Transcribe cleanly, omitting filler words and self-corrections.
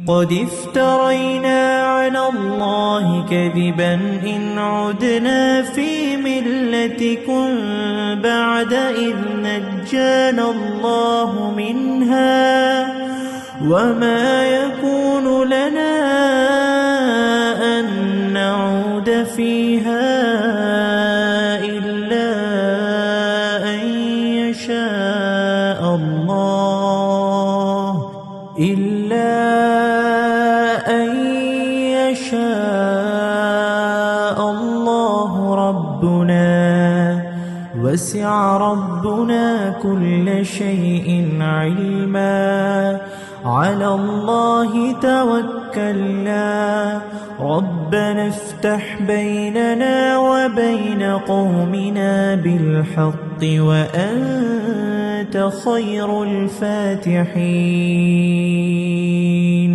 قد افترينا على الله كذبا إن عدنا في ملتكم بعد إذ نجانا الله منها وما يكون لنا أن نعود فيها إلا أن يشاء الله ربنا وسع ربنا كل شيء علما على الله توكلنا ربنا افتح بيننا وبين قومنا بالحق وأنت خير الفاتحين.